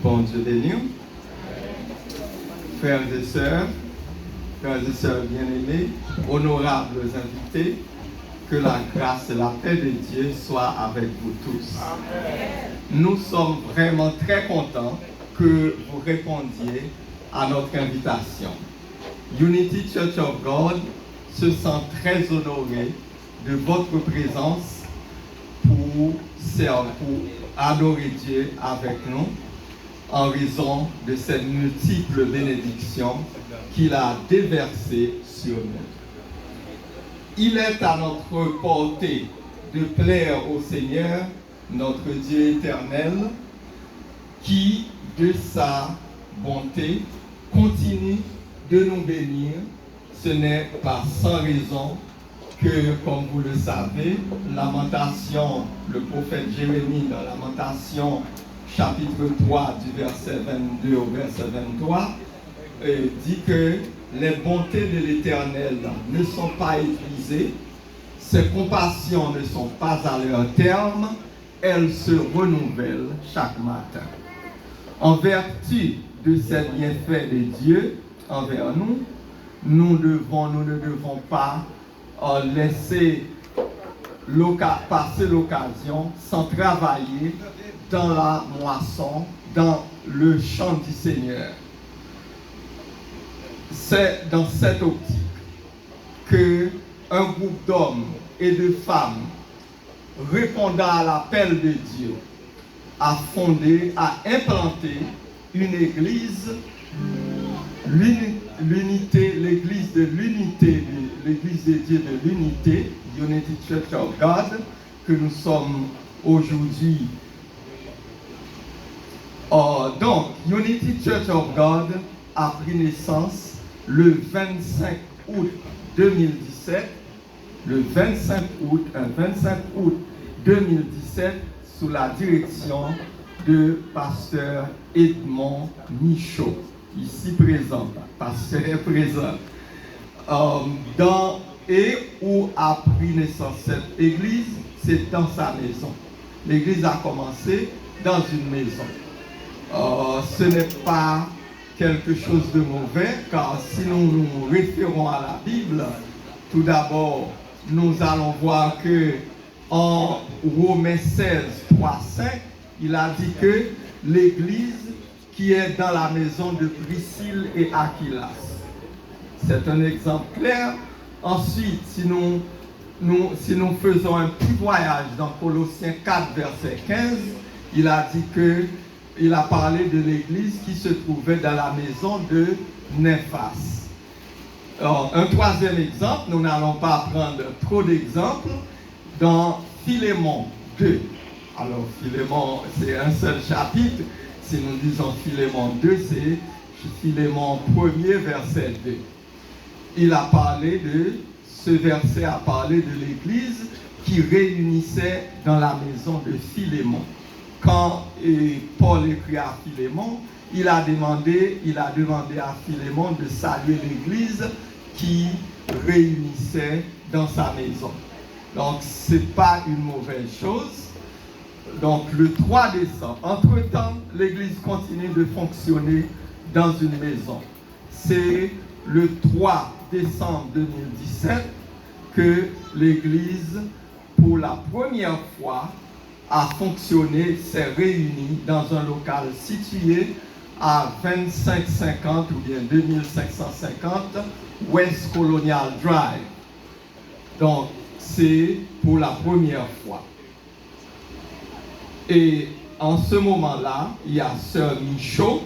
Bon Dieu béni. Frères et sœurs bien-aimés, honorables invités, que la grâce et la paix de Dieu soient avec vous tous. Amen. Nous sommes vraiment très contents que vous répondiez à notre invitation. Unity Church of God se sent très honoré de votre présence pour adorer Dieu avec nous en raison de cette multiple bénédiction qu'il a déversée sur nous. Il est à notre portée de plaire au Seigneur, notre Dieu éternel, qui, de sa bonté, continue de nous bénir. Ce n'est pas sans raison que, comme vous le savez, Lamentation, le prophète Jérémie dans Lamentation, chapitre 3, du verset 22 au verset 23, dit que les bontés de l'Éternel ne sont pas épuisées, ses compassions ne sont pas à leur terme, elles se renouvellent chaque matin. En vertu de ces bienfaits de Dieu envers nous, nous ne devons pas laisser passer l'occasion sans travailler dans la moisson, dans le champ du Seigneur. C'est dans cette optique qu'un groupe d'hommes et de femmes répondant à l'appel de Dieu a implanté une église, l'église de l'unité, l'église de Dieu de l'unité, Unity Church of God, que nous sommes aujourd'hui. Donc, Unity Church of God a pris naissance le 25 août 2017, le 25 août 2017, sous la direction de pasteur Edmond Michaud, ici présent, pasteur est présent, et où a pris naissance cette église, c'est dans sa maison. L'église a commencé dans une maison. Ce n'est pas quelque chose de mauvais, car si nous nous référons à la Bible, tout d'abord, nous allons voir que en Romains 16, 3, 5, il a dit que l'église qui est dans la maison de Priscille et Aquilas. C'est un exemple clair. Ensuite, si nous faisons un petit voyage dans Colossiens 4, verset 15, il a dit il a parlé de l'église qui se trouvait dans la maison de Néphas. Alors, un troisième exemple, nous n'allons pas prendre trop d'exemples, dans Philémon 2. Alors, Philémon, c'est un seul chapitre. Si nous disons Philémon 2, c'est Philémon 1er, verset 2. Ce verset a parlé de l'église qui réunissait dans la maison de Philémon. Quand Paul écrit à Philémon, il a demandé à Philémon de saluer l'église qui réunissait dans sa maison. Donc, ce n'est pas une mauvaise chose. Donc, le 3 décembre, entre-temps, l'église continue de fonctionner dans une maison. C'est le 3 décembre 2017 que l'église, pour la première fois, a fonctionné, s'est réunie dans un local situé à 2550 ou bien 2550 West Colonial Drive. Donc, c'est pour la première fois. Et en ce moment-là, il y a Sœur Michaud,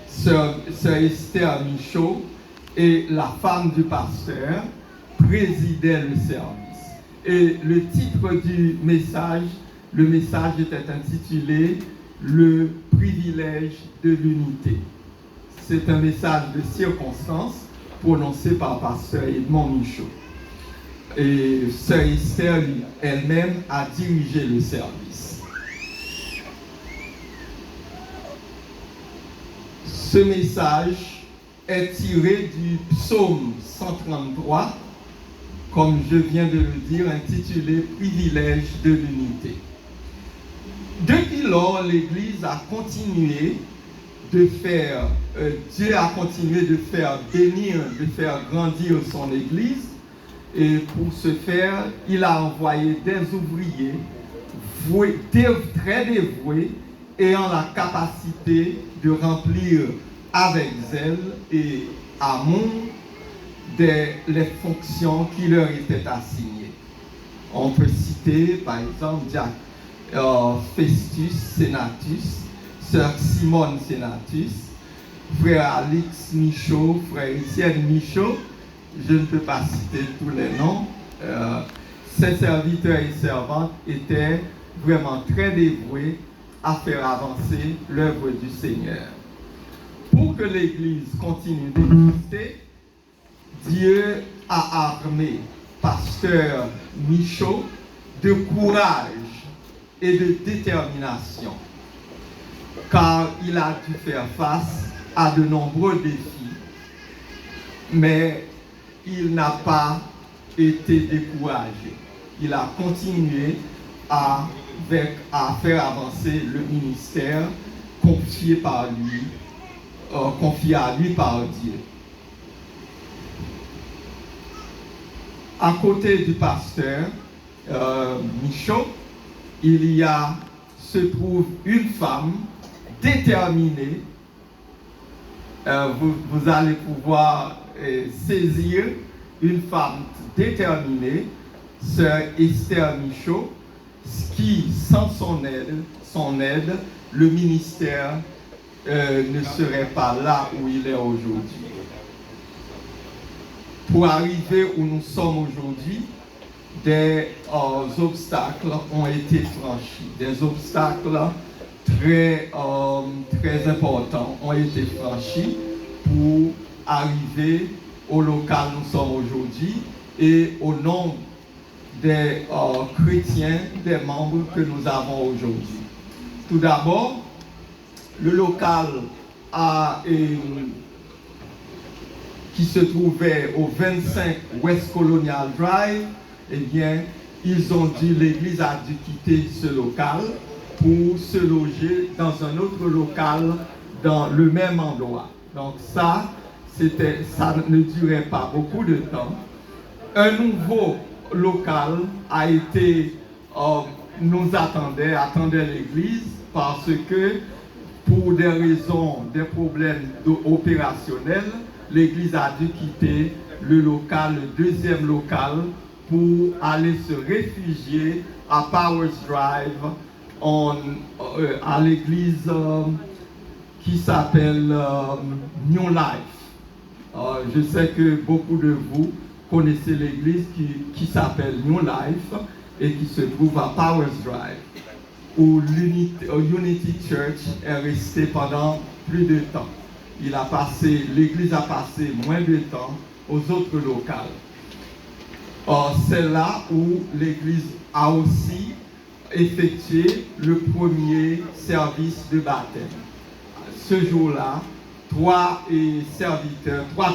Sœur Esther Michaud et la femme du pasteur présidaient le service. Et le titre du message, le message était intitulé « Le privilège de l'unité ». C'est un message de circonstance prononcé par pasteur Edmond Michaud. Et Sœur Esther elle-même a dirigé le service. Ce message est tiré du psaume 133, comme je viens de le dire, intitulé « Privilège de l'unité ». lors, l'Église a continué de faire, Dieu a continué de faire bénir, de faire grandir son Église. Et pour ce faire, il a envoyé des ouvriers très dévoués, ayant la capacité de remplir avec zèle et amour les fonctions qui leur étaient assignées. On peut citer par exemple Festus Senatus, sœur Simone Senatus, frère Alix Michaud, frère Étienne Michaud. Je ne peux pas citer tous les noms. Ces serviteurs et servantes étaient vraiment très dévoués à faire avancer l'œuvre du Seigneur. Pour que l'Église continue d'exister, Dieu a armé pasteur Michaud de courage et de détermination, car il a dû faire face à de nombreux défis, mais il n'a pas été découragé. Il a continué à faire avancer le ministère confié à lui par Dieu. À côté du pasteur Michaud, se trouve une femme déterminée. Vous allez pouvoir saisir une femme déterminée, sœur Esther Michaud, qui, sans son aide, le ministère ne serait pas là où il est aujourd'hui. Pour arriver où nous sommes aujourd'hui, des obstacles ont été franchis. Des obstacles très importants ont été franchis pour arriver au local où nous sommes aujourd'hui et au nombre des chrétiens, des membres que nous avons aujourd'hui. Tout d'abord, le local qui se trouvait au 25 West Colonial Drive, eh bien, l'Église a dû quitter ce local pour se loger dans un autre local dans le même endroit. Donc ça ne durait pas beaucoup de temps. Un nouveau local nous attendait l'Église parce que pour des raisons, des problèmes opérationnels, l'Église a dû quitter le deuxième local pour aller se réfugier à Powers Drive à l'église qui s'appelle New Life. Je sais que beaucoup de vous connaissez l'église qui s'appelle New Life et qui se trouve à Powers Drive, où Unity Church est restée pendant plus de temps. L'église a passé moins de temps aux autres locales. C'est là où l'église a aussi effectué le premier service de baptême. Ce jour-là, 3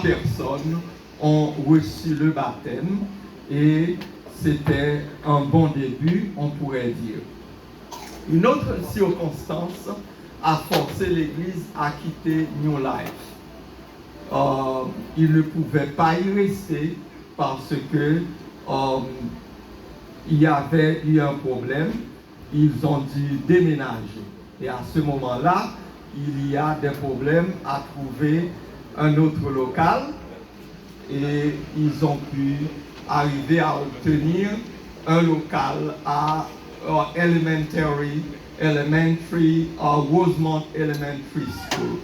personnes ont reçu le baptême et c'était un bon début, on pourrait dire. Une autre circonstance a forcé l'Église à quitter New Life. Il ne pouvait pas y rester parce que il y avait eu un problème. Ils ont dû déménager. Et à ce moment-là, il y a des problèmes à trouver un autre local. Et ils ont pu arriver à obtenir un local à Rosemont Elementary School.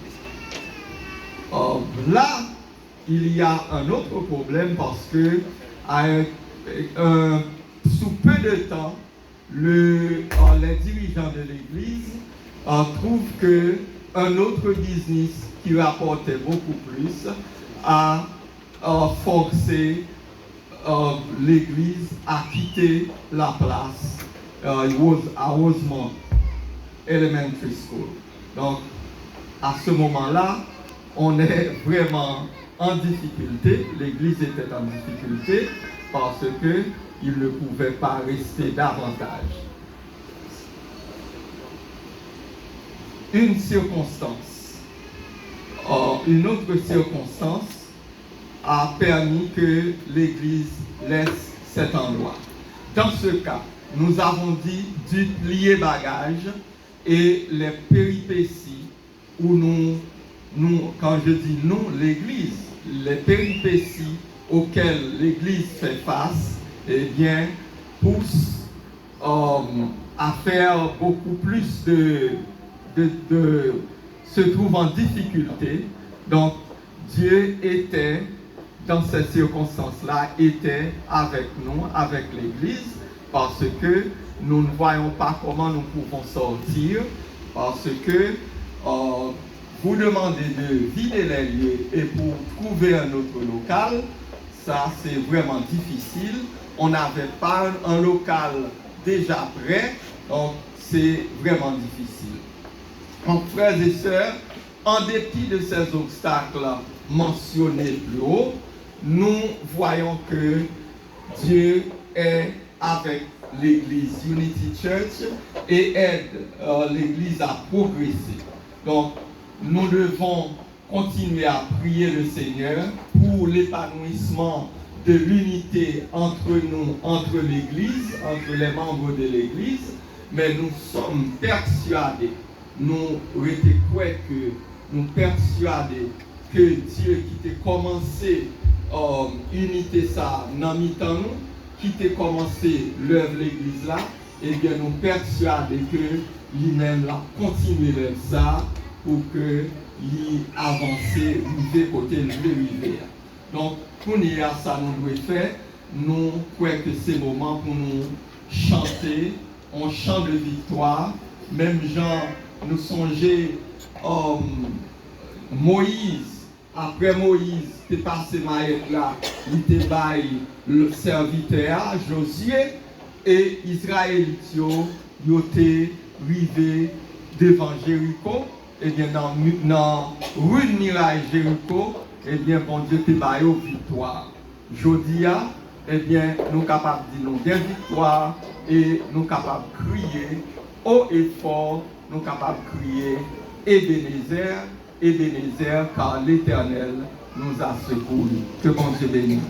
Là, il y a un autre problème parce que sous peu de temps, les dirigeants de l'Église trouvent qu'un autre business qui rapportait beaucoup plus a forcé l'Église à quitter la place à Rosemont Elementary School. Donc, à ce moment-là, on est vraiment en difficulté. L'Église était en difficulté parce qu'il ne pouvait pas rester davantage. une circonstance, une autre circonstance a permis que l'Église laisse cet endroit. Dans ce cas, nous avons dit du plier bagage et les péripéties où quand je dis nous, l'Église, les péripéties auxquelles l'Église fait face, eh bien, poussent à faire beaucoup plus se trouve en difficulté. Donc, Dieu était, dans cette circonstance-là, était avec nous, avec l'Église, parce que nous ne voyons pas comment nous pouvons sortir, parce que vous demandez de vider les lieux et pour trouver un autre local, ça c'est vraiment difficile. On n'avait pas un local déjà prêt, donc c'est vraiment difficile. Donc, frères et sœurs, en dépit de ces obstacles mentionnés plus haut, nous voyons que Dieu est avec l'Église Unity Church et aide l'Église à progresser. Donc, nous devons continuer à prier le Seigneur pour l'épanouissement de l'unité entre nous, entre l'Église, entre les membres de l'Église, mais nous sommes persuadés, nous persuadés que Dieu qui t'a commencé unité ça dans mi-temps nous, qui t'a commencé l'œuvre l'Église là, et bien nous persuadés que lui-même l'a continué vers ça pour que lui avancer, arriver côté le arriver. Donc, pour nous, ça nous doit faire, nous croyons que c'est le moment pour nous chanter, on chante de victoire, même Jean nous songeait Moïse, après Moïse, t'es passé maïette là, il était bail le serviteur Josué et Israël, ils étaient arrivés devant Jéricho, et bien dans rue de Mirail Jéricho, et bien bon Dieu t'es bail aux victoire. Jodia, eh bien nous sommes capables de dire nous des victoires et nous sommes capables de crier haut et fort, nous sommes capables de crier Ebenezer, Ebenezer, car l'Éternel nous a secourus. Que bon Dieu bénisse.